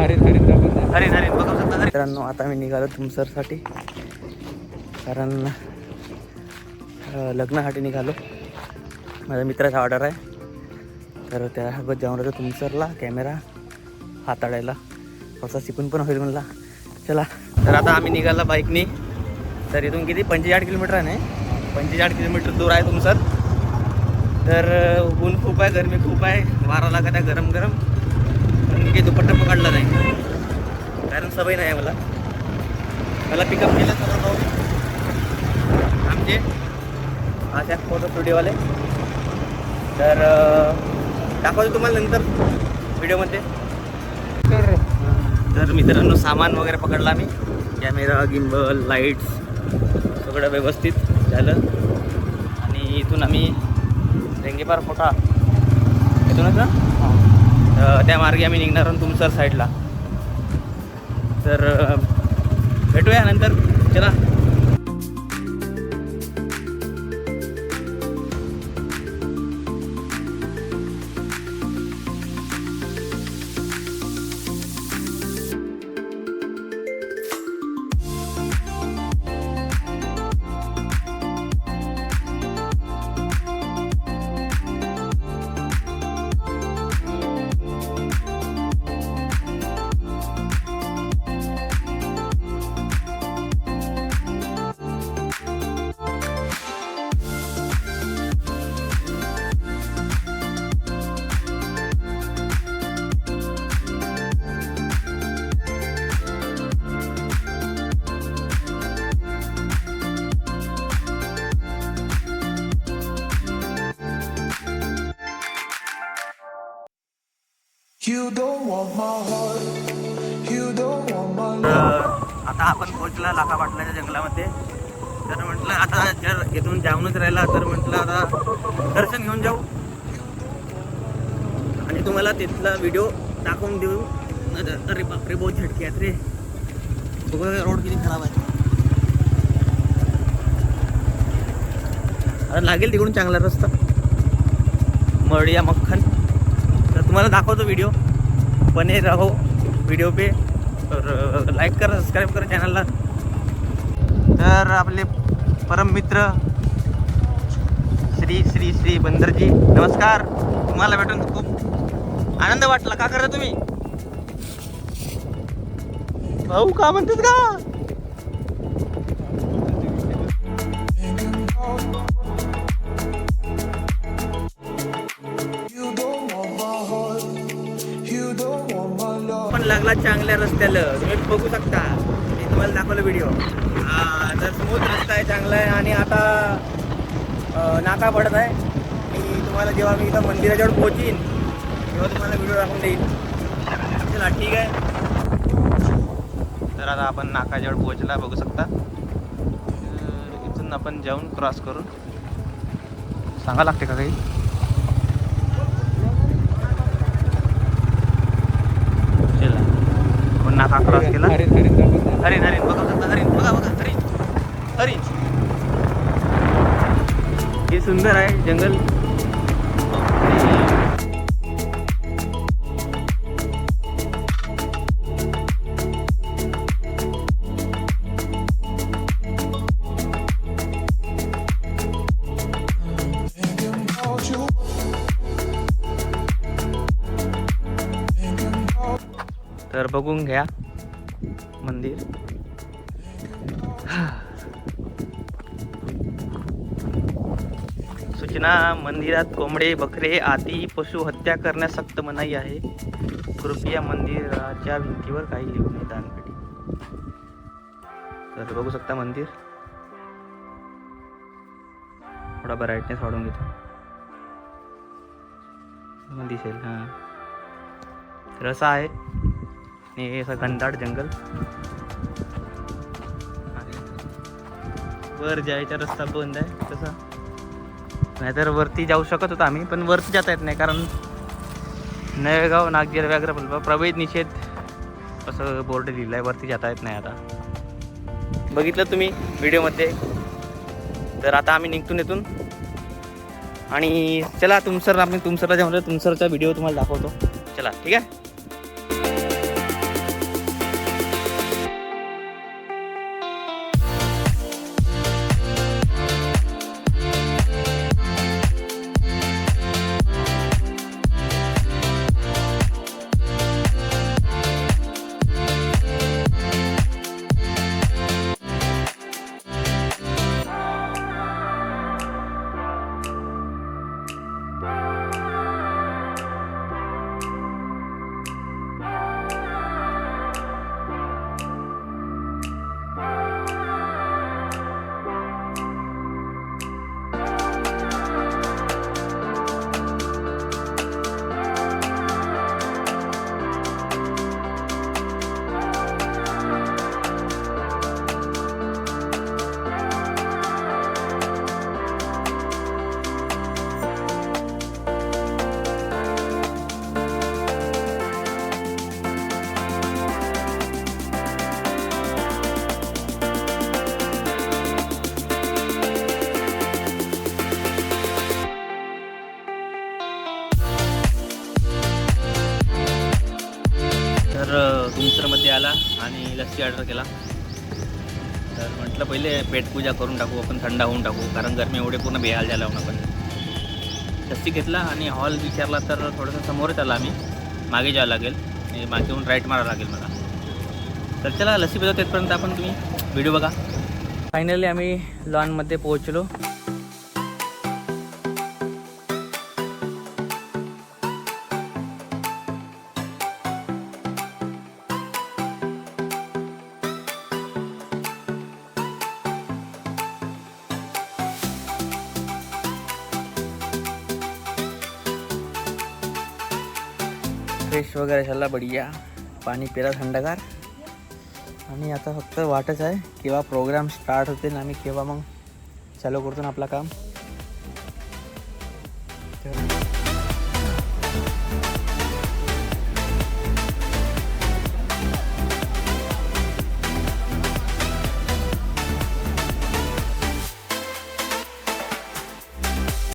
हरिण हरिण बघू शकता मित्रांनो. आता मी निघालो तुमसरसाठी, कारण लग्नासाठी निघालो. माझ्या मित्राचा ऑर्डर आहे, तर त्यासोबत जाऊन राहतो तुमसरला कॅमेरा हाताळायला. थोडासा शिकून पण होईल म्हणला. चला, तर आता आम्ही निघाला बाईकनी. तर इथून किती 45 किलोमीटर आहे, नाही 45 किलोमीटर दूर आहे तुमसर. तर ऊन खूप आहे, गरमी खूप आहे, वारा लागत आहे गरम गरम. पण मी काही दुपट्टा पकडला नाही, कारण सवय नाही आहे मला पिकअप केलं सर्व भाऊ आमचे अशा फोटो स्टुडिओवाले. तर दाखवतो तुम्हाला नंतर व्हिडिओमध्ये. तर मित्रांनो सामान वगैरे पकडला आम्ही, कॅमेरा, गिम्बल, लाईट्स सगळं व्यवस्थित झालं. आणि इथून आम्ही रेंगेपार फोटा इथूनच ना, त्या मार्गे आम्ही निघणार आहोत तुमसर साईडला. तर भेटूया नंतर. चला. आता आपण पोहोचला लाखा पाटलाच्या जंगलामध्ये. तर म्हटलं आता जर इथून जाऊनच राहिला, तर म्हटलं आता दर्शन घेऊन जाऊ आणि तुम्हाला तिथला व्हिडिओ दाखवून देऊ. अरे बापरे, बहुत झटके आहेत रे. बघा रोड किती खराब आहे. आता लागेल तिकडून चांगला रस्ता, मडिया मक्खन. तर तुम्हाला दाखवतो व्हिडिओ, बने रहो व्हिडिओ पे. तर लाईक करा, सबस्क्राईब करा चॅनलला. तर आपले परम मित्र श्री श्री श्री बंदरजी, नमस्कार. तुम्हाला भेटून खूप आनंद वाटला. का करता तुम्ही भाऊ, का म्हणतात का? पण लागला चांगल्या रस्त्याला, तुम्ही बघू शकता. मी तुम्हाला दाखवलं व्हिडिओ. तर स्मूथ रस्ता आहे, चांगला आहे. आणि आता नाका पडत आहे. आणि तुम्हाला जेव्हा मी इथं मंदिराजवळ पोहोचीन तेव्हा तुम्हाला व्हिडिओ दाखवून देईन. चला ठीक आहे. तर आता आपण नाकाजवळ पोहोचला, बघू शकता. इथून आपण जाऊन क्रॉस करून सांगा लागते का काही. नाका क्रॉस केला. हरिण हरिण बघा शकता. हरिण बघा बघा, हरिण हरिण. हे सुंदर आहे जंगल. तर बघून घ्या मंदिर. सूचना, मंदिरात कोंबडे, बकरे आदी पशु हत्या करण्यास सक्त मनाई आहे. कृपया मंदिराच्या भिंतीवर काही लिहू नये. दानपेटी. तर बघू शकता मंदिर. थोडा ब्राईटनेस वाढवून घेतो, दिसेल. हां, तर असं आहे. हे असं घनदाट जंगल. वर जायचा रस्ता बंद आहे तसा, नाहीतर वरती जाऊ शकत होतो आम्ही, पण वरती जाता येत नाही, कारण नळेगाव नागजीर व्याघ्र प्रवेश निषेध असं बोर्ड लिहिलं आहे. वरती जाता येत नाही. आता बघितलं तुम्ही व्हिडिओमध्ये. तर आता आम्ही निघतो इथून आणि चला तुमसर, आपण तुमसरला जाऊन तुमसरचा व्हिडिओ तुम्हाला दाखवतो. चला ठीक आहे. तर तुमसरमध्ये आला आणि लस्सी ऑर्डर केला. तर म्हटलं पहिले पेटपूजा करून टाकू आपण, थंड होऊन टाकू, कारण गरमी एवढे पूर्ण बेहाल झाला होऊन आपण. लस्सी घेतला आणि हॉल विचारला तर थोडंसं समोरच आला आम्ही, मागे जावं लागेल, मागे येऊन राईट मारावं लागेल मला. तर चला लस्सी पितो, तेथपर्यंत आपण तुम्ही व्हिडिओ बघा. फायनली आम्ही लॉनमध्ये पोहोचलो. फ्रेश वगैरे झाला, बढिया पाणी पिला थंडगार. आणि आता फक्त वाटच आहे केव्हा प्रोग्राम स्टार्ट होतील आम्ही केव्हा मग चालू करतो ना आपलं काम.